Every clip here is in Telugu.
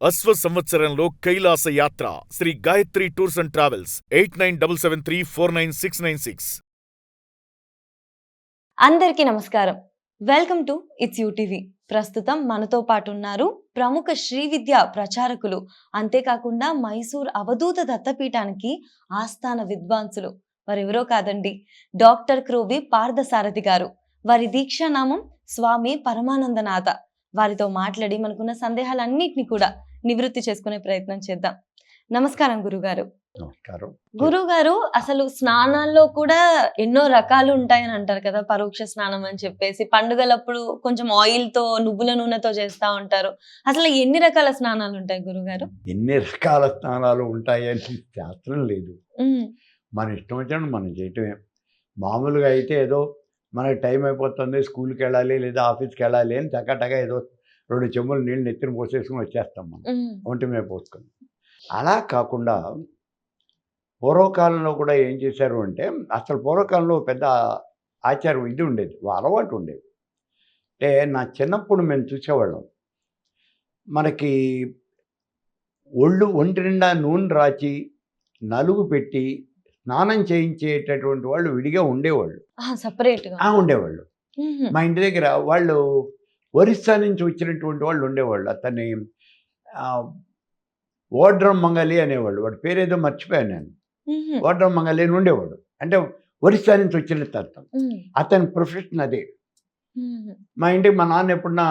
అశ్వ సంవత్సరంలో కైలాస యాత్ర Shri Gayatri tours and travels 8977349696. అందరికీ నమస్కారం. Welcome to it's UTV. ప్రస్తుతం మనతో పాటు ఉన్నారు ప్రముఖ శ్రీ విద్య ప్రచారకులు, అంతేకాకుండా మైసూర్ అవధూత దత్తపీఠానికి ఆస్థాన విద్వాంసులు, వారెవరో కాదండి, డాక్టర్ క్రోవి పార్థసారథి గారు. వారి దీక్షానామం స్వామి పరమానందనాథ. వారితో మాట్లాడి మనకున్న సందేహాలన్నింటినీ కూడా నివృత్తి చేసుకునే ప్రయత్నం చేద్దాం. నమస్కారం గురుగారు. నమస్కారం. గురుగారు, అసలు స్నానాల్లో కూడా ఎన్నో రకాలు ఉంటాయని అంటారు కదా. పరోక్ష స్నానం అని చెప్పేసి పండుగలప్పుడు కొంచెం ఆయిల్ తో, నువ్వుల నూనెతో చేస్తా ఉంటారు. అసలు ఎన్ని రకాల స్నానాలు ఉంటాయి గురుగారు? ఎన్ని రకాల స్నానాలు ఉంటాయని శాస్త్రం లేదు. మన ఇష్టం వచ్చినట్టు మనం చేయటమే. మామూలుగా అయితే ఏదో మనకి టైం అయిపోతుంది, స్కూల్కి వెళ్ళాలి లేదా ఆఫీస్కి వెళ్ళాలి అని టకటగా ఏదో 2 చెంబులు నీళ్ళు నెత్తిన పోసేసుకుని వచ్చేస్తాం మనం, ఒంటి మీద పోసుకొని. అలా కాకుండా పూర్వకాలంలో కూడా ఏం చేశారు అంటే, అసలు పూర్వకాలంలో పెద్ద ఆచారం ఇది ఉండేది, అలవాటు ఉండేది. అంటే నా చిన్నప్పుడు మేము చూసేవాళ్ళం, మనకి ఒంటి నిండా నూనె రాచి నలుగు పెట్టి స్నానం చేయించేటటువంటి వాళ్ళు విడిగా ఉండేవాళ్ళు, సపరేట్గా ఉండేవాళ్ళు. మా ఇంటి దగ్గర వాళ్ళు ఒరిస్సా నుంచి వచ్చినటువంటి వాళ్ళు ఉండేవాళ్ళు. అతన్ని ఓడ్రం మంగలి అనేవాళ్ళు. వాడి పేరేదో మర్చిపోయాను నేను. ఓడ్రం మంగలి అని ఉండేవాడు. అంటే ఒరిస్సా నుంచి వచ్చినట్టు అర్థం. అతని ప్రొఫెషన్ అదే. మా ఇంటికి మా నాన్న ఎప్పుడన్నా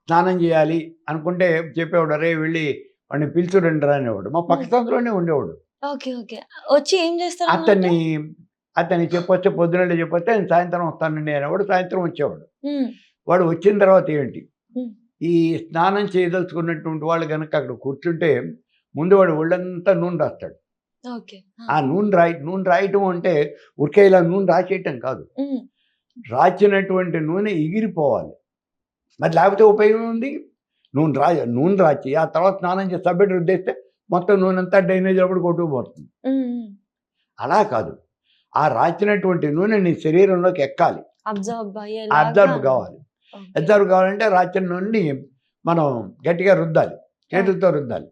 స్నానం చేయాలి అనుకుంటే చెప్పేవాడు, అరే వెళ్ళి వాడిని పిలుచు రండిరా అనేవాడు. మా పక్క సందులోనే ఉండేవాడు. వచ్చి ఏం చేస్తారు? అతన్ని చెప్పొస్తే, పొద్దున చెప్పొస్తే ఆయన సాయంత్రం వస్తానండి అనేవాడు. సాయంత్రం వచ్చేవాడు. వాడు వచ్చిన తర్వాత ఏంటి, ఈ స్నానం చేయదలుచుకున్నటువంటి వాళ్ళు కనుక అక్కడ కూర్చుంటే ముందు వాడు ఒళ్ళంతా నూనె రాస్తాడు. ఆ నూనె రాయటం అంటే ఉరికే ఇలా నూనె రాసేయటం కాదు, రాచినటువంటి నూనె ఎగిరిపోవాలి. మరి లేకపోతే ఉపయోగం ఉంది. నూనె రాచి ఆ తర్వాత స్నానం చేసి సబ్బెట్ రుద్దేస్తే మొత్తం నూనె అంతా డ్రైనేజ్ అప్పుడు కొట్టుకుపోతుంది. అలా కాదు, ఆ రాచినటువంటి నూనె నీ శరీరంలోకి ఎక్కాలి, అబ్జర్వ్ కావాలి. అబ్జర్వ్ కావాలంటే రాచిన నూనెని మనం గట్టిగా రుద్దాలి, చేతులతో రుద్దాలి.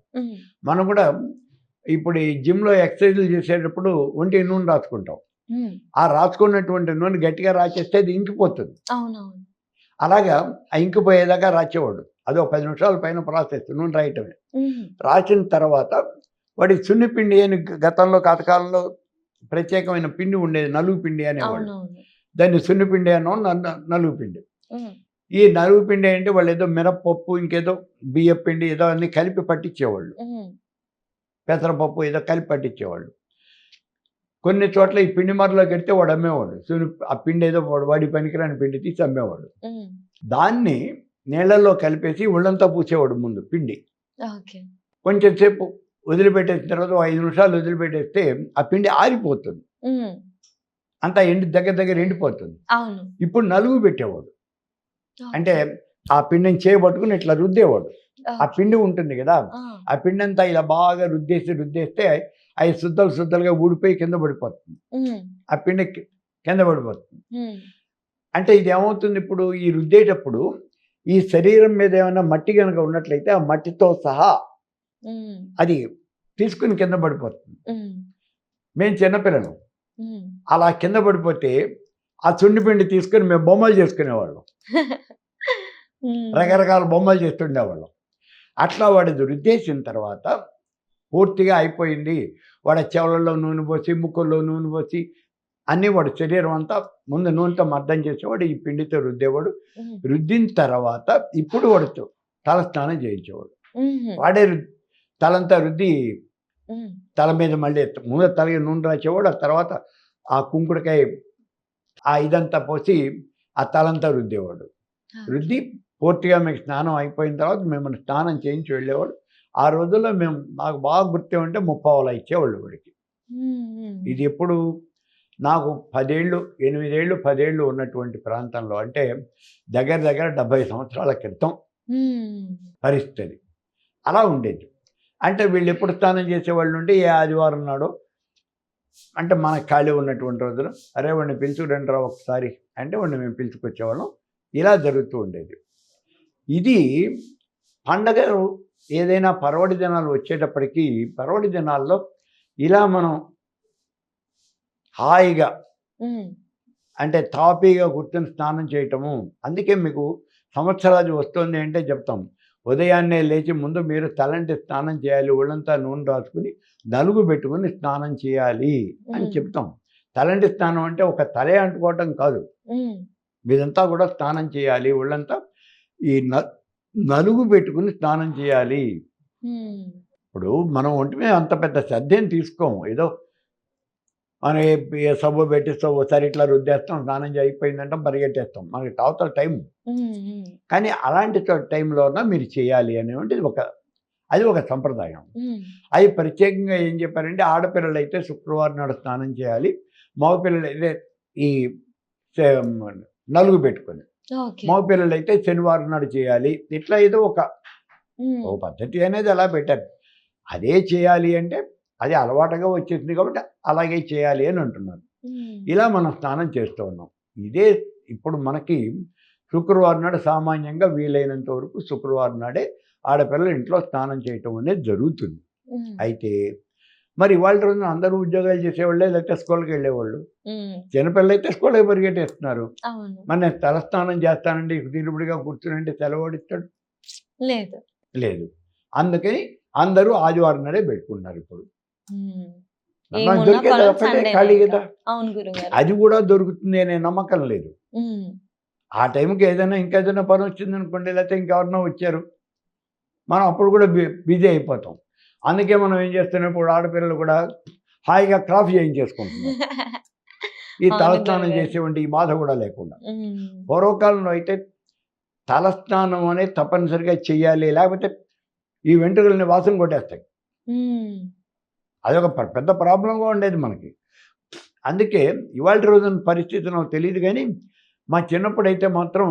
మనం కూడా ఇప్పుడు ఈ జిమ్లో ఎక్సర్సైజులు చేసేటప్పుడు ఒంటి నూనె రాసుకుంటాం. ఆ రాసుకున్నటువంటి నూనె గట్టిగా రాచేస్తే అది ఇంకిపోతుంది. అలాగా ఆ ఇంకిపోయేదాకా రాచేవాడు. అదో 10 నిమిషాల పైన ప్రాసెస్ నూనె రాయటమే. రాసిన తర్వాత వాడి సున్నిపిండి అని గతంలో కాతకాలంలో ప్రత్యేకమైన పిండి ఉండేది, నలుగు పిండి అనేవాళ్ళు. దాన్ని సున్నిపిండి అనో నలుగు పిండి. ఈ నలుగు పిండి అంటే వాళ్ళు ఏదో మినప్పప్పు, ఇంకేదో బియ్య పిండి ఏదో అన్ని కలిపి పట్టించేవాళ్ళు, పెసరపప్పు ఏదో కలిపి పట్టించేవాళ్ళు. కొన్ని చోట్ల ఈ పిండి మరలో కడితే వాడు అమ్మేవాడు. ఆ పిండి ఏదో వాడి పనికిరాని పిండి తీసి అమ్మేవాడు. దాన్ని నీళ్ళల్లో కలిపేసి ఒళ్ళంతా పూసేవాడు ముందు పిండి. కొంచెం సేపు వదిలిపెట్టేసిన తర్వాత 5 నిమిషాలు వదిలిపెట్టేస్తే ఆ పిండి ఆరిపోతుంది, అంతా దగ్గర ఎండిపోతుంది. ఇప్పుడు నలుగు పెట్టేవాడు. అంటే ఆ పిండిని చేయబట్టుకుని ఇట్లా రుద్దేవాడు. ఆ పిండి ఉంటుంది కదా, ఆ పిండి అంతా ఇలా బాగా రుద్దేస్తే 5 శుద్ధలుగా ఊడిపోయి కింద పడిపోతుంది. ఆ పిండి కింద పడిపోతుంది. అంటే ఇది ఏమవుతుంది, ఇప్పుడు ఈ రుద్దేటప్పుడు ఈ శరీరం మీద ఏమైనా మట్టి కనుక ఉన్నట్లయితే ఆ మట్టితో సహా అది తీసుకుని కింద పడిపోతుంది. మేము చిన్నపిల్లలు అలా కింద పడిపోతే ఆ చుండిపిండి తీసుకుని మేము బొమ్మలు చేసుకునేవాళ్ళం, రకరకాల బొమ్మలు చేస్తుండేవాళ్ళం. అట్లా వాడిది రుద్దేసిన తర్వాత పూర్తిగా అయిపోయింది. వాడి చెవులలో నూనె పోసి, ముక్కుల్లో నూనె పోసి అన్నీ వాడు శరీరం అంతా ముందు నూనెతో మర్దం చేసేవాడు, ఈ పిండితో రుద్దేవాడు. రుద్దిన తర్వాత ఇప్పుడు వాడితో తల స్నానం చేయించేవాడు. వాడే తలంతా రుద్ది తల మీద మళ్ళీ ముందు తలకి నూనె రాసేవాడు. ఆ తర్వాత ఆ కుంకుడుకాయ ఆ ఇదంతా పోసి ఆ తలంతా రుద్దేవాడు. రుద్ది పూర్తిగా మీకు స్నానం అయిపోయిన తర్వాత మిమ్మల్ని స్నానం చేయించి వెళ్ళేవాడు. ఆ రోజుల్లో నాకు బాగా గుర్తేమంటే 30 ఇచ్చేవాళ్ళు వాడికి. ఇది ఎప్పుడు నాకు 8 ఏళ్ళు 10 ఏళ్ళు ఉన్నటువంటి ప్రాంతంలో, అంటే దగ్గర 70 సంవత్సరాల క్రితం పరిస్థితి అలా ఉండేది. అంటే వీళ్ళు ఎప్పుడు స్నానం చేసేవాళ్ళు ఉంటే ఏ ఆదివారం నాడో, అంటే మనకు ఖాళీ ఉన్నటువంటి రోజులు, అరే వాడిని పిలుచుకురండిరా ఒకసారి అంటే వాడిని మేము పిలుచుకొచ్చేవాళ్ళం. ఇలా జరుగుతూ ఉండేది. ఇది పండగ ఏదైనా పర్వడి దినాలు వచ్చేటప్పటికి పర్వడి దినాల్లో ఇలా మనం హాయిగా అంటే తాపీగా కూర్చొని స్నానం చేయటము. అందుకే మీకు సంవత్సరాది వస్తుంది అంటే చెప్తాం, ఉదయాన్నే లేచి ముందు మీరు తలంటి స్నానం చేయాలి, ఒళ్ళంతా నూనె రాసుకుని నలుగు పెట్టుకుని స్నానం చేయాలి అని చెప్తాం. తలంటి స్నానం అంటే ఒక తలే అంటుకోవటం కాదు, మీదంతా కూడా స్నానం చేయాలి, ఒళ్ళంతా ఈ నలుగు పెట్టుకుని స్నానం చేయాలి. ఇప్పుడు మనం ఒంటి మీద అంత పెద్ద శ్రద్ధ తీసుకోము, ఏదో మనం సబ్బు పెట్టిస్తాం, ఒకసారి ఇట్లా రుద్దేస్తాం, స్నానం అయిపోయిందంటాం, పరిగెట్టేస్తాం, మనకి అవతల టైం. కానీ అలాంటి టైంలో మీరు చేయాలి అనేటువంటిది అది ఒక సంప్రదాయం. అది ప్రత్యేకంగా ఏం చెప్పారంటే, ఆడపిల్లలు అయితే శుక్రవారం నాడు స్నానం చేయాలి, మగపిల్లలు అయితే ఈ నలుగు పెట్టుకొని, మగపిల్లలు అయితే శనివారం నాడు చేయాలి. ఇట్లా ఏదో ఒక పద్ధతి అనేది అలా పెట్టారు. అదే చేయాలి అంటే అది అలవాటుగా వచ్చేసింది కాబట్టి అలాగే చేయాలి అని అంటున్నారు. ఇలా మనం స్నానం చేస్తూ ఉన్నాం. ఇదే ఇప్పుడు మనకి శుక్రవారం నాడు సామాన్యంగా వీలైనంత వరకు శుక్రవారం నాడే ఆడపిల్లలు ఇంట్లో స్నానం చేయటం అనేది జరుగుతుంది. అయితే మరి ఇవాళ రోజున అందరూ ఉద్యోగాలు చేసేవాళ్ళే, లేకపోతే స్కూల్కి వెళ్ళేవాళ్ళు. చిన్నపిల్లలు అయితే స్కూల్కి పరిగెట్టేస్తున్నారు. మరి నేను తలస్నానం చేస్తానండి, తిరుగుడిగా కూర్చునండి, సెలవుడిస్తాడు లేదు. అందుకని అందరూ ఆదివారం నాడే పెట్టుకున్నారు. ఇప్పుడు దొరికేది ఒక్కటే ఖాళీ కదా, అది కూడా దొరుకుతుంది అనే నమ్మకం లేదు. ఆ టైంకి ఏదైనా ఇంకేదైనా పని వచ్చింది అనుకోండి, లేకపోతే ఇంకెవరన్నా వచ్చారు, మనం అప్పుడు కూడా బిజీ అయిపోతాం. అందుకే మనం ఏం చేస్తున్నాం, ఇప్పుడు ఆడపిల్లలు కూడా హాయిగా క్రాఫ్ చేయించేసుకుంటున్నాం, ఈ తలస్నానం చేసేవంటి ఈ బాధ కూడా లేకుండా. పూర్వకాలంలో అయితే తలస్నానం అనేది తప్పనిసరిగా చెయ్యాలి, లేకపోతే ఈ వెంట్రుకలని వాసన కొట్టేస్తాయి. అదొక పెద్ద ప్రాబ్లంగా ఉండేది మనకి. అందుకే ఇవాళ రోజున పరిస్థితి నాకు తెలియదు, కానీ మా చిన్నప్పుడు అయితే మాత్రం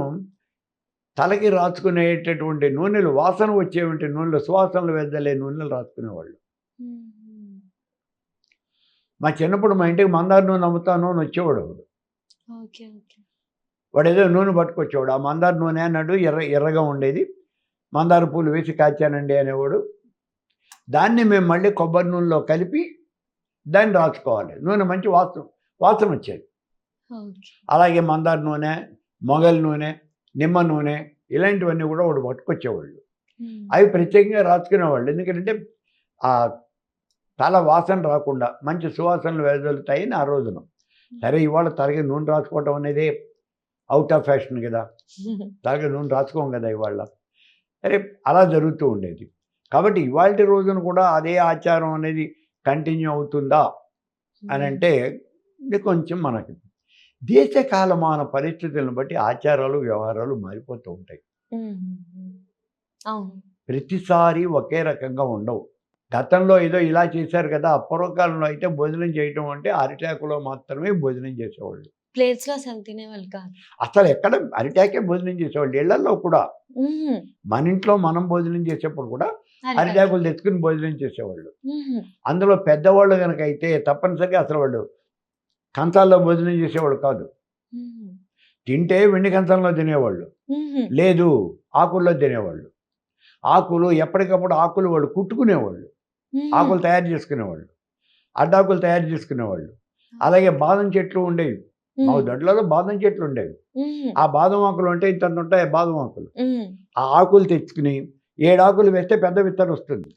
తలకి రాసుకునేటటువంటి నూనెలు, వాసన వచ్చేటువంటి నూనెలు, సువాసనలు వెదజల్లే నూనెలు రాసుకునేవాళ్ళు. మా చిన్నప్పుడు మా ఇంటికి మందార నూనె అమ్ముతాను అని వచ్చేవాడు వాడు. వాడు ఏదో నూనె పట్టుకొచ్చేవాడు. ఆ మందార నూనె అన్నాడు, ఎర్రగా ఉండేది, మందార పూలు వేసి కాచానండి అనేవాడు. దాన్ని మేము మళ్ళీ కొబ్బరి నూనెలో కలిపి దాన్ని రాసుకోవాలి, నూనె మంచి వాసన వచ్చేది. అలాగే మందార నూనె, మొగల్ నూనె, నిమ్మ నూనె, ఇలాంటివన్నీ కూడా వాడు పట్టుకొచ్చేవాళ్ళు. అవి ప్రత్యేకంగా రాసుకునేవాళ్ళు. ఎందుకంటే ఆ తల వాసన రాకుండా మంచి సువాసనలు వెదజల్లుతాయని ఆ రోజున. సరే, ఇవాళ తలకి నూనె రాసుకోవటం అనేది అవుట్ ఆఫ్ ఫ్యాషన్ కదా, తలకి నూనె రాసుకోం కదా ఇవాళ. సరే, అలా జరుగుతూ ఉండేది. కాబట్టి ఇవాళ రోజున కూడా అదే ఆచారం అనేది కంటిన్యూ అవుతుందా అని అంటే ఇది కొంచెం మనకి దేశకాలమాన పరిస్థితులను బట్టి ఆచారాలు, వ్యవహారాలు మారిపోతూ ఉంటాయి. ప్రతిసారి ఒకే రకంగా ఉండవు. గతంలో ఏదో ఇలా చేశారు కదా, పూర్వకాలంలో అయితే భోజనం చేయటం అంటే అరిటాకులో మాత్రమే భోజనం చేసేవాళ్ళు, ప్లేట్స్లో అసలు తినేవాళ్ళు కాదు. అసలు ఎక్కడ అరిటాకే భోజనం చేసేవాళ్ళు. ఇళ్లలో కూడా మన ఇంట్లో మనం భోజనం చేసేప్పుడు కూడా అరిటాకులు తెచ్చుకుని భోజనం చేసేవాళ్ళు. అందులో పెద్దవాళ్ళు కనుక అయితే తప్పనిసరిగా అసలు వాళ్ళు కంచాల్లో భోజనం చేసేవాళ్ళు కాదు. తింటే వెండి కంచంలో తినేవాళ్ళు, లేదు ఆకుల్లో తినేవాళ్ళు. ఆకులు ఎప్పటికప్పుడు ఆకులు వాళ్ళు కుట్టుకునేవాళ్ళు, ఆకులు తయారు చేసుకునేవాళ్ళు, అడ్డాకులు తయారు చేసుకునేవాళ్ళు. అలాగే బాదం చెట్లు ఉండేవి, మా దొడ్లలో బాదం చెట్లు ఉండేవి. ఆ బాదం ఆకులు అంటే ఇంత ఉంటాయి బాదం ఆకులు. ఆ ఆకులు తెచ్చుకుని 7 ఆకులు వేస్తే పెద్ద విత్తనం వస్తుంది.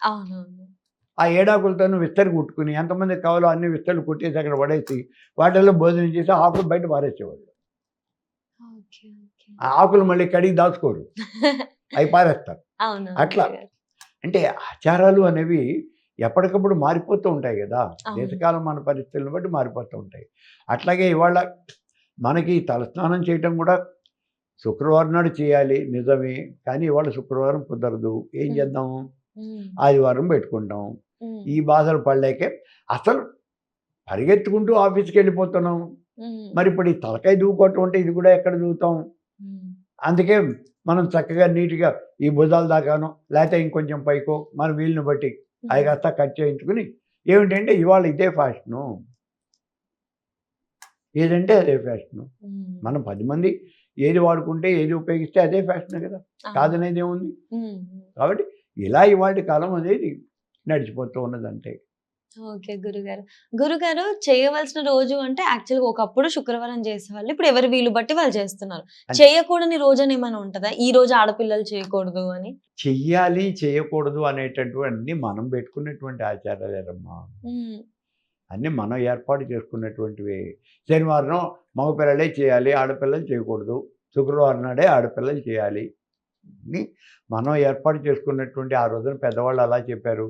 ఆ 7 ఆకులతో విస్తరి కుట్టుకుని ఎంతమందికి కావాలో అన్ని విస్తలు కుట్టేసి అక్కడ పడేసి వాటిల్లో భోజనం చేసి ఆకులు బయట పారేసేవాళ్ళు. ఆ ఆకులు మళ్ళీ కడిగి దాచుకోరు, అవి పారేస్తారు. అట్లా అంటే ఆచారాలు అనేవి ఎప్పటికప్పుడు మారిపోతూ ఉంటాయి కదా, దేశకాలం మన పరిస్థితులను బట్టి మారిపోతూ ఉంటాయి. అట్లాగే ఇవాళ మనకి తలస్నానం చేయటం కూడా శుక్రవారం నాడు చేయాలి నిజమే, కానీ ఇవాళ శుక్రవారం కుదరదు, ఏం చేద్దాము, ఆదివారం పెట్టుకుంటాం. ఈ బాధలు పడలేకే అసలు పరిగెత్తుకుంటూ ఆఫీస్కి వెళ్ళిపోతున్నాం. మరి ఇప్పుడు ఈ తలకాయ దూకోవటం అంటే ఇది కూడా ఎక్కడ దూతాం. అందుకే మనం చక్కగా నీట్గా ఈ భుజాల దాకానో లేకపోతే ఇంకొంచెం పైకో మన వీలుని బట్టి అవి కాస్త కట్ చేయించుకుని, ఏమిటంటే ఇవాళ ఇదే ఫ్యాషను, ఏదంటే అదే ఫ్యాషను. మనం 10 మంది ఏది వాడుకుంటే ఏది ఉపయోగిస్తే అదే ఫ్యాషన్ కదా, కాదనేది ఏముంది. కాబట్టి ఇలా ఇవాటి కాలం అనేది నడిచిపోతూ ఉన్నదంటే. ఓకే గురుగారు. గురుగారు చేయవలసిన రోజు అంటే యాక్చువల్‌గా ఒకప్పుడు శుక్రవారం చేసేవాళ్ళు. ఇప్పుడు ఎవరి వీలు బట్టి వాళ్ళు చేస్తున్నారు. అంటే చేయకూడని రోజని ఏమైనా ఉంటదా? ఈ రోజు ఆడపిల్లలు చేయకూడదు అని? చెయ్యాలి, చేయకూడదు అనేటటువంటివన్నీ మనం పెట్టుకున్నటువంటి ఆచారాలేనమ్మా. హ్మ్. అన్నీ మనం ఏర్పాటు చేసుకున్నటువంటివే. శనివారం మగపిల్లలే చేయాలి, ఆడపిల్లలు చేయకూడదు. శుక్రవారం నాడే ఆడపిల్లలు చేయాలి అని మనం ఏర్పాటు చేసుకున్నటువంటి ఆ రోజున పెద్దవాళ్ళు అలా చెప్పారు.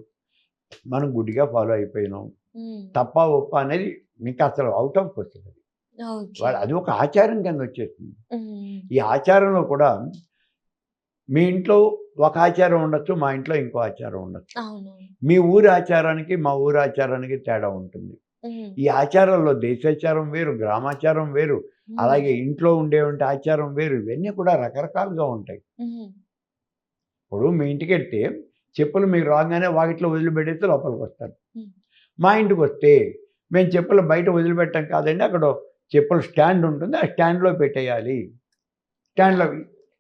మనం గుడ్డిగా ఫాలో అయిపోయినాం. హ్మ్. తప్ప ఒప్ప అనేది నీకు అసలు అవుట్ ఆఫ్ క్వశ్చన్ అది. ఓకే. అది ఒక ఆచారం కింద వచ్చేసింది. హ్మ్. ఈ ఆచారంలో కూడా మీ ఇంట్లో ఒక ఆచారం ఉండొచ్చు, మా ఇంట్లో ఇంకో ఆచారం ఉండొచ్చు. అవును. మీ ఊరి ఆచారానికి, మా ఊరి ఆచారానికి తేడా ఉంటుంది. హ్మ్. ఈ ఆచారాల్లో దేశాచారం వేరు, గ్రామాచారం వేరు, హ్మ్. అలాగే ఇంట్లో ఉండేవంటి ఆచారం వేరు. ఇవన్నీ కూడా రకరకాలుగా ఉంటాయి. హ్మ్. ఇప్పుడు మీ ఇంటికెళ్తే చెప్పులు మీరు రాగానే వాకిట్లో వదిలిపెట్టేస్తే లోపలికి వస్తారు. హ్మ్. మా ఇంటికొస్తే మేము చెప్పులు బయట వదిలిపెట్టం కాదండి. అక్కడ చెప్పుల స్టాండ్ ఉంటుంది. ఆ స్టాండ్‌లో పెట్టేయాలి. స్టాండ్‌లో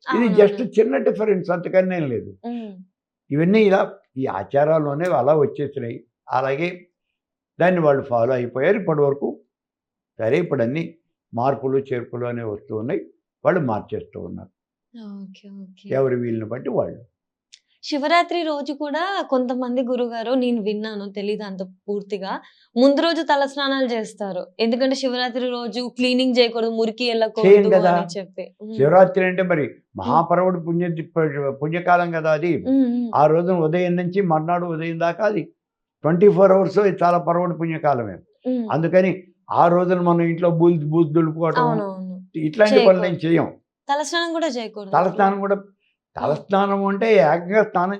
ఇది జస్ట్ అవునవును. చిన్న డిఫరెన్స్ అంతకన్నా ఏం లేదు. హ్మ్. ఇవన్నీ ఇలా ఈ ఆచారాల్లోనే అలా వచ్చేసినాయి. అలాగే దాన్ని వాళ్ళు ఫాలో అయిపోయారు ఇప్పటివరకు. సరే ఇప్పుడన్నీ మార్పులు, చేర్పులు అనేవి వస్తూ ఉన్నాయి. వాళ్ళు మార్చేస్తూ ఉన్నారు. ఓకే. ఓకే. ఎవరి వీలుని బట్టి వాళ్ళు. శివరాత్రి రోజు కూడా కొంతమంది గురుగారు నేను విన్నాను. తెలీదు అంత పూర్తిగా. ముందు రోజు తలస్నానాలు చేస్తారు. ఎందుకంటే శివరాత్రి రోజు క్లీనింగ్ చేయకూడదు, మురికి చేయం ఎళ్ళకూడదు కదా! అని చెప్పి. హ్మ్. శివరాత్రి అంటే మరి హ్మ్. మహాపర్వడి పుణ్యకాలం కదా అది. హ్మ్. హ్మ్. ఆ రోజున ఉదయం నుంచి మర్నాడు ఉదయం దాకా అది 24 అవర్స్ చాలా పర్వడి పుణ్యకాలమే. హ్మ్. అందుకని ఆ రోజున మనం ఇంట్లో బూజు దులుపుకోవటం అవునవును. ఇట్లాంటి పనులేం చేయకూడదు. చెయ్యం. తలస్నానం కూడా చేయకూడదా అప్పుడు? తలస్నానం కూడా ఆ! తలస్నానం అంటే ఏకంగా స్నానం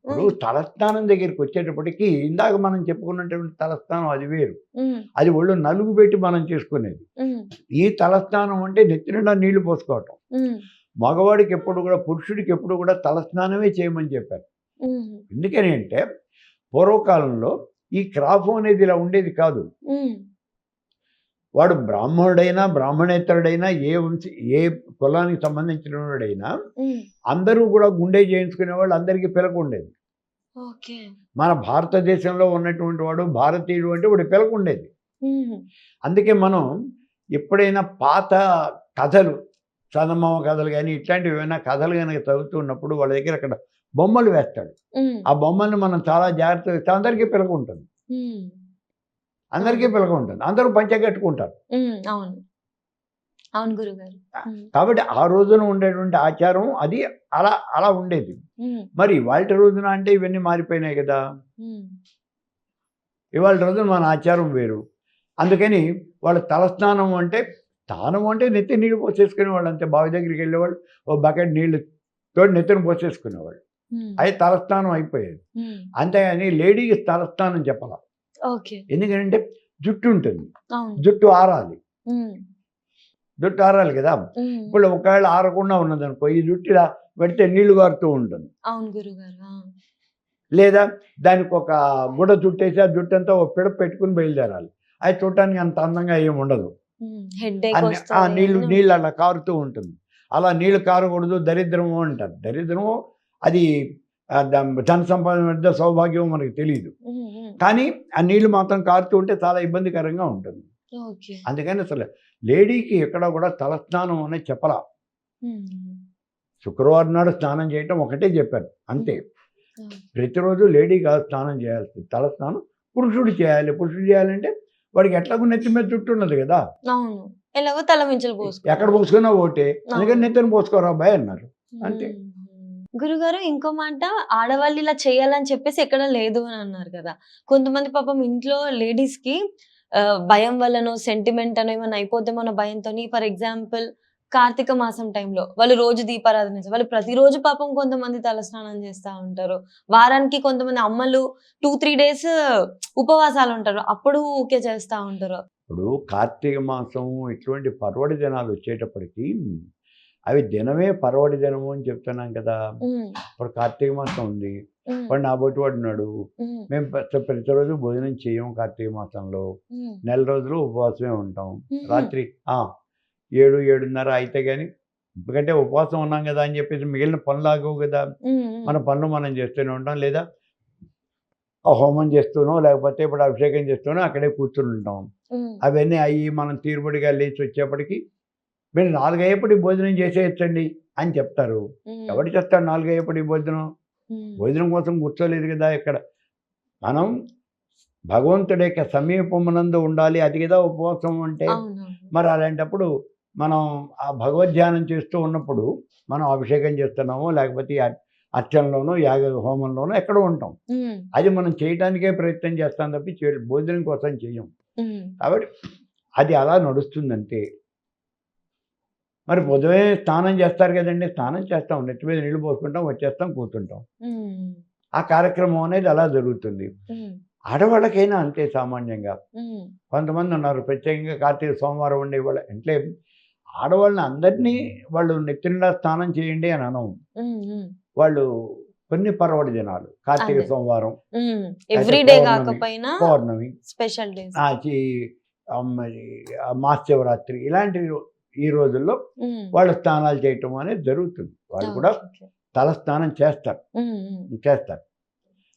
ఇప్పుడు హ్మ్. తలస్నానం దగ్గరికొచ్చేటప్పటికి ఇందాక మనం చెప్పుకున్నటువంటి తలస్నానం అది వేరు. హ్మ్. అది ఒళ్ళు నలుగు పెట్టి మనం చేసుకునేది. హ్మ్. ఈ తలస్నానం అంటే నెత్తి నిండా నీళ్లు పోసుకోవటం. హ్మ్. మగవాడికి ఎప్పుడు కూడా పురుషుడికి ఎప్పుడు కూడా తలస్నానమే చేయమని చెప్పారు. హుహు. ఎందుకని అంటే పూర్వకాలంలో ఈ క్రాఫ్ అనేది ఇలా ఉండేది కాదు. హ్మ్. వాడు బ్రాహ్మణుడైనా, బ్రాహ్మణేతరుడైనా ఏ కులానికి సంబంధించినవాడైనా హ్మ్. అందరూ కూడా గుండె చేయించుకునేవాళ్ళు అందరికీ పిలక ఉండేది. ఓకే. మన భారతదేశంలో ఉన్నటువంటి వాడు భారతీయుడు అంటే వాడి పిలక ఉండేది. హుహు. అందుకే మనం ఎప్పుడైనా పాత కథలు, చందమామ కథలు గాని, ఇట్లాంటివి ఏమైనా కథలు గనక చదువుతున్నప్పుడు వాళ్ళ దగ్గర అక్కడ బొమ్మలు వేస్తాడు. హ్మ్. ఆ బొమ్మల్ని మనం చాలా జాగ్రత్తగా ఇస్తే అందరికీ పిలక ఉంటుంది. హ్మ్. అందరికీ అవును. పిలక ఉంటుంది. అందరూ పంచె కట్టుకుంటారు. హ్మ్. అవును. అవును గురుగారు. హ్మ్. కాబట్టి ఆ రోజున ఉండేటువంటి ఆచారం అది అలా అలా ఉండేది. హ్మ్. మరి ఇవాల్టి రోజున అంటే ఇవన్నీ మారిపోయినాయి కదా! హ్మ్. ఇవాల్టి రోజున మన ఆచారం వేరు. అందుకని వాళ్ళు తలస్నానం అంటే స్నానం అంటే నెత్తి నీళ్ళు పోసేసుకునేవాళ్ళు అంతే. బావి దగ్గరికి వెళ్ళేవాళ్ళు. ఓ బకెట్ నీళ్ళు తోటి నెత్తిన పోసేసుకునేవాళ్ళు. హ్మ్. అది తలస్నానం అయిపోయేది. హ్మ్. అంతేగాని లేడీకి తలస్నానం చెప్పలా. ఓకే. ఎందుకంటే జుట్టు ఉంటుంది. అవును. జుట్టు ఆరాలి. హ్మ్. జుట్టు ఆరాలి కదా! హ్మ్. ఇప్పుడు ఒకవేళ ఆరకుండా ఉన్నదనుకో, ఈ జుట్టు ఇలా పెడితే నీళ్లు గారుతూ ఉంటుంది. అవును గురుగారు. ఆ! లేదా దానికొక గుడ్డ చుట్టేసి ఆ జుట్టంతా ఒక పిడప పెట్టుకొని బయలుదేరాలి. అది చూడటానికి అంత అందంగా ఏమి ఉండదు. హ్మ్. హెడ్‌ఏక్ ఆ వస్తది నీళ్లు అన్నీ నీళ్ళు ఉంటాయి. అలా కారుతూ ఉంటుంది. అలా నీళ్లు కారకూడదు దరిద్రము అంటారు. దరిద్రము అది ధన సంపాదన మధ్య సౌభాగ్యం మనకు తెలీదు. హ్మ్. హ్మ్. కానీ ఆ నీళ్లు మాత్రం కారుతూ ఉంటే చాలా ఇబ్బందికరంగా ఉంటుంది. ఓకే. అందుకని అసలు లేడీకి ఎక్కడ కూడా తలస్నానం అనేది చెప్పలా. హ్మ్. శుక్రవారం నాడు స్నానం చేయటం ఒకటే చెప్పారు. అంతే. హ్మ్. ఆ! ప్రతిరోజు లేడీ కాదు స్నానం చేయాల్సింది. తలస్నానం పురుషుడు చేయాలి. పురుషుడు చేయాలంటే వాడికి ఎట్లాగో నెత్తి మీద జుట్టు ఉన్నది కదా! అవును. ఎలాగో తలమించలు ఎక్కడ పోసుకోవాలి. పోసుకున్నా ఓటే. అందుకని అవును. నెత్తిన పోసుకోరా అబ్బాయి అన్నారు. అంతే. హ్మ్. గురుగారు ఇంకో మాట ఆడవాళ్ళు ఇలా చేయాలని చెప్పేసి ఎక్కడ లేదు అని అన్నారు కదా! కొంతమంది పాపం ఇంట్లో లేడీస్‌కి భయం వల్లనో, సెంటిమెంట్ అనో ఏమన్నా అయిపోద్దేమో అన్న భయంతోని ఫర్ ఎగ్జాంపుల్ కార్తీక మాసం టైంలో వాళ్ళు రోజు దీపారాధన చేస్తారు. వాళ్ళు ప్రతిరోజు పాపం కొంతమంది తలస్నానం చేస్తా ఉంటారు. వారానికి కొంతమంది అమ్మలు 2, 3 డేస్ ఉపవాసాలుంటారు. అప్పుడు ఊకే చేస్తా ఉంటారు. ఇప్పుడు కార్తీక మాసం ఇటువంటి పర్వడి దినాలు వచ్చేటప్పటికి అవి దినమే పర్వడి దినము అని చెప్తున్నాం కదా! హ్మ్. ఇప్పుడు కార్తీక మాసం ఉంది. హ్మ్. వాడు నా బోటి వాడున్నాడు. హ్మ్. మేము ప్రతిరోజు భోజనం చెయ్యం కార్తీక మాసంలో. హ్మ్. నెల రోజులు ఉపవాసమే ఉంటాం. హుహు. రాత్రి 7, 7:30 అయితే గాని ఎందుకంటే ఉపవాసం ఉన్నాం కదా అని చెప్పేసి మిగిలిన పనులు ఆగవు కదా. మన పనులు మనం చేస్తూనే ఉంటాం, లేదా ఆ హోమం చేస్తూనో లేకపోతే ఇప్పుడు అభిషేకం చేస్తూనో అక్కడే కూర్చుని ఉంటాం. అవన్నీ అయ్యి మనం తీరుబడిగా లేచి వచ్చేప్పటికి మీరు 4 అయ్యేప్పటికి భోజనం చేసేయచ్చండి అని చెప్తారు. ఎవరు చెప్తారు 4 అయ్యేప్పటికి భోజనం? భోజనం కోసం కూర్చోలేదు కదా ఇక్కడ. మనం భగవంతుడి యొక్క సమీపమునందు ఉండాలి, అది కదా ఉపవాసం అంటే. మరి అలాంటప్పుడు మనం ఆ భగవద్ధ్యానం చేస్తూ ఉన్నప్పుడు మనం అభిషేకం చేస్తున్నామో లేకపోతే అర్చనలోనో యాగ హోమంలోనో ఎక్కడో ఉంటాం. అది మనం చేయడానికే ప్రయత్నం చేస్తాం తప్పి భోజనం కోసం చేయం. కాబట్టి అది అలా నడుస్తుందంటే మరి పొద్దునే స్నానం చేస్తారు కదండి, స్నానం చేస్తాం, నెత్తి మీద నీళ్లు పోసుకుంటాం, వచ్చేస్తాం, కూర్చుంటాం. ఆ కార్యక్రమం అనేది అలా జరుగుతుంది. ఆడవాళ్ళకైనా అంతే సామాన్యంగా. కొంతమంది ఉన్నారు ప్రత్యేకంగా కార్తీక సోమవారం ఉండే వాళ్ళ అంటే ఆడవాళ్ళని అందరినీ వాళ్ళు నెత్తినిండా స్నానం చేయండి అని అనవు. వాళ్ళు కొన్ని పర్వడి దినాలు కార్తీక సోమవారం, పౌర్ణమి, స్పెషల్ మహాశివరాత్రి ఇలాంటి ఈ రోజుల్లో వాళ్ళు స్నానాలు చేయటం అనేది జరుగుతుంది. వాళ్ళు కూడా తల స్నానం చేస్తారు.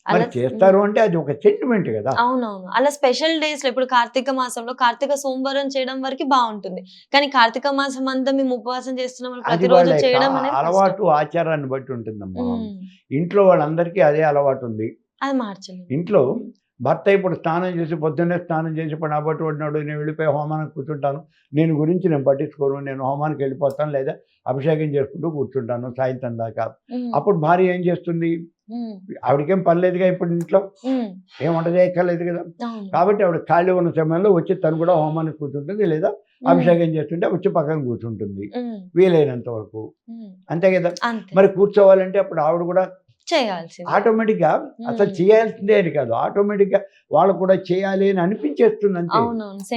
మరి చేస్తారు అంటే అది ఒక సెంటిమెంట్ కదా. అవునవును, అలా స్పెషల్ డేస్ లో ఇప్పుడు కార్తీక మాసంలో కార్తీక సోమవారం చేయడం వరకు బాగుంటుంది, కానీ కార్తీక మాసం అంతా మేము ఉపవాసం చేస్తున్నాం ప్రతిరోజు చేయడం అనేది అలవాటు ఆచారాన్ని బట్టి ఉంటుందమ్మా. ఇంట్లో వాళ్ళందరికీ అదే అలవాటు ఉంది, అది మార్చలేదు. ఇంట్లో భర్త ఇప్పుడు స్నానం చేసి పొద్దున్నే స్నానం చేసి ఇప్పుడు నాబట్టి పడినాడు, నేను వెళ్ళిపోయి హోమానికి కూర్చుంటాను, నేను గురించి నేను పట్టించుకోను, నేను హోమానికి వెళ్ళిపోతాను లేదా అభిషేకం చేసుకుంటూ కూర్చుంటాను సాయంత్రం దాకా. అప్పుడు భార్య ఏం చేస్తుంది? ఆవిడకేం పని లేదుగా, ఇప్పుడు ఇంట్లో ఏం వంట చేయక్కర్లేదు కదా. కాబట్టి ఆవిడ ఖాళీ ఉన్న సమయంలో వచ్చి తను కూడా హోమానికి కూర్చుంటుంది, లేదా అభిషేకం చేస్తుంటే వచ్చి పక్కన కూర్చుంటుంది వీలైనంత వరకు, అంతే కదా. మరి కూర్చోవాలంటే అప్పుడు ఆవిడ కూడా చేయాల్సింది ఆటోమేటిక్గా, అసలు చేయాల్సిందే అని కాదు, ఆటోమేటిక్గా వాళ్ళు కూడా చేయాలి అని అనిపించేస్తుంది అంతే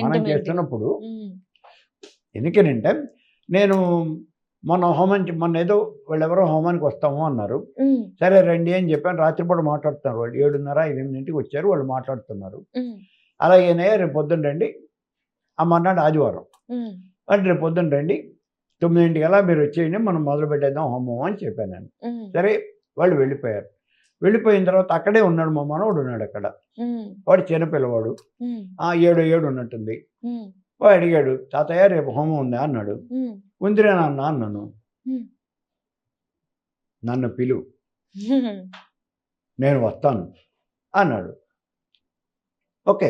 మనం చేస్తున్నప్పుడు. ఎందుకనంటే నేను మొన్న ఏదో వాళ్ళెవరో హోమానికి వస్తాము అన్నారు, సరే రండి అని చెప్పాను. రాత్రిపూట మాట్లాడుతున్నారు వాళ్ళు, 7:30-8 వచ్చారు, వాళ్ళు మాట్లాడుతున్నారు. అలాగేనే రేపు పొద్దున్న రండి, మర్నాడు ఆదివారం అంటే రేపు పొద్దున్న రండి 9 మీరు వచ్చేయండి, మనం మొదలు పెట్టేద్దాం హోమం అని చెప్పాను నేను. సరే వాళ్ళు వెళ్ళిపోయారు. వెళ్ళిపోయిన తర్వాత అక్కడే ఉన్నాడు మా మనవడు, ఉన్నాడు అక్కడ. వాడు చిన్నపిల్లవాడు, 7 ఉన్నట్టుంది. వాడు అడిగాడు, తాతయ్య రేపు హోమం ఉందా అన్నాడు. ఉందిరే నాన్న అన్నాను. నన్ను పిలువు, నేను వస్తాను అన్నాడు. ఓకే,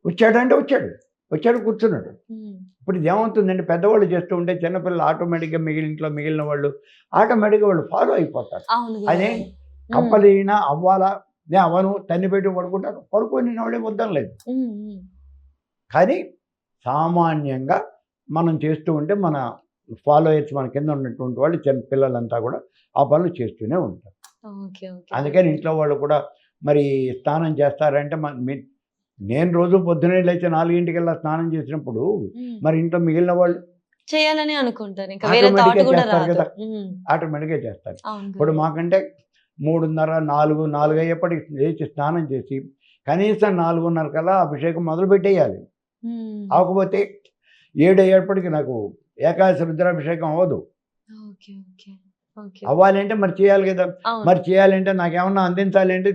వచ్చాడంటే వచ్చాడు కూర్చున్నాడు. ఇప్పుడు ఇది ఏమవుతుందంటే పెద్దవాళ్ళు చేస్తూ ఉంటే చిన్నపిల్లలు ఆటోమేటిక్గా మిగిలిన వాళ్ళు ఆటోమేటిక్గా వాళ్ళు ఫాలో అయిపోతారు. అదే కంపలీనా అవ్వాలా, నేను అవను, తన్ని పెట్టి పడుకుంటాను, పడుకొని వాళ్ళే వద్దని లేదు. కానీ సామాన్యంగా మనం చేస్తూ ఉంటే మన ఫాలోయర్స్ మన కింద ఉన్నటువంటి వాళ్ళు చిన్న పిల్లలంతా కూడా ఆ పనులు చేస్తూనే ఉంటారు. అందుకని ఇంట్లో వాళ్ళు కూడా మరి స్నానం చేస్తారంటే నేను రోజు పొద్దునే లేచి 4 స్నానం చేసినప్పుడు మరి ఇంట్లో మిగిలిన వాళ్ళు చేయాలని అనుకుంటారు, ఆటోమేటిక్గా చేస్తారు. ఇప్పుడు మాకంటే 3:30, 4 అయ్యేప్పటికి లేచి స్నానం చేసి కనీసం 4:30 కల్లా అభిషేకం మొదలు పెట్టేయాలి. కాకపోతే 7 అయ్యేప్పటికి నాకు ఏకాదశి రుద్రాభిషేకం అవ్వదు. అవ్వాలి అంటే మరి చేయాలి కదా. మరి చేయాలంటే నాకేమన్నా అందించాలి అంటే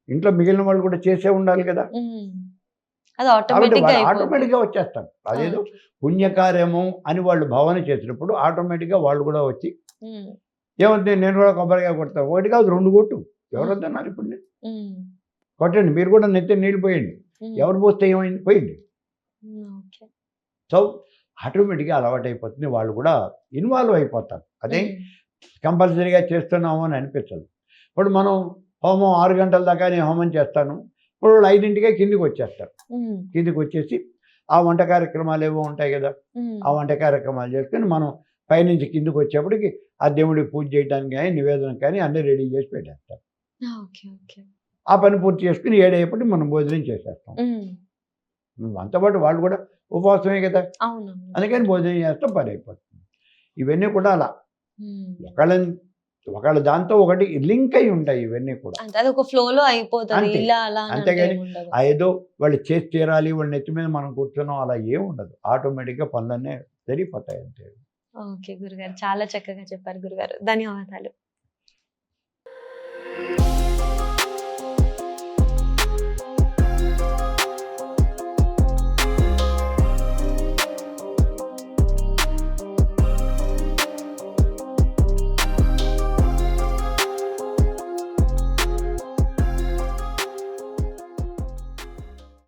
ఇంట్లో మిగిలిన వాళ్ళు కూడా చేసే ఉండాలి కదా. ఆటోమేటిక్గా వచ్చేస్తారు. అదేదో పుణ్యకార్యము అని వాళ్ళు భావన చేసినప్పుడు ఆటోమేటిక్గా వాళ్ళు కూడా వచ్చి ఏమవుతుంది, నేను కూడా కొబ్బరికాయ కొడతాను, 1 కాదు 2 కొట్టు, ఎవరు వద్దన్నారు. ఇప్పుడు కొట్టండి, మీరు కూడా నెత్తి నీళ్ళు పోయండి, ఎవరు పోస్తే ఏమైంది, పోయింది. సో ఆటోమేటిక్గా అలవాటు అయిపోతుంది, వాళ్ళు కూడా ఇన్వాల్వ్ అయిపోతారు. అదే కంపల్సరీగా చేస్తున్నాము అని అనిపించదు. ఇప్పుడు మనం హోమం 6 గంటల దాకా నేను హోమం చేస్తాను, ఇప్పుడు వాళ్ళు 5ంటికే కిందికి వచ్చేస్తారు. కిందికి వచ్చేసి ఆ వంట కార్యక్రమాలు ఏవో ఉంటాయి కదా, ఆ వంట కార్యక్రమాలు చేసుకుని మనం పైనుంచి కిందికి వచ్చేప్పటికి ఆ దేవుడికి పూజ చేయడానికి కానీ నివేదన కానీ అన్నీ రెడీ చేసి పెట్టేస్తారు. ఆ పని పూర్తి చేసుకుని 7 అయ్యేప్పటికి మనం భోజనం చేసేస్తాం. అంతపాటు వాళ్ళు కూడా ఉపవాసమే కదా, అందుకని భోజనం చేస్తాం, పని అయిపోతుంది. ఇవన్నీ కూడా అలా ఒకళ్ళ దాంతో ఒకటి లింక్ అయి ఉంటాయి ఇవన్నీ కూడా. అంతేగాని ఏదో వాళ్ళు చేసి తీరాలి, వాళ్ళు నెత్తి మీద మనం కూర్చున్నాం అలా ఏం ఉండదు. ఆటోమేటిక్గా పనులన్నీ జరిగిపోతాయి అంతే. ఓకే గురుగారు, చాలా చక్కగా చెప్పారు గురుగారు. ధన్యవాదాలు.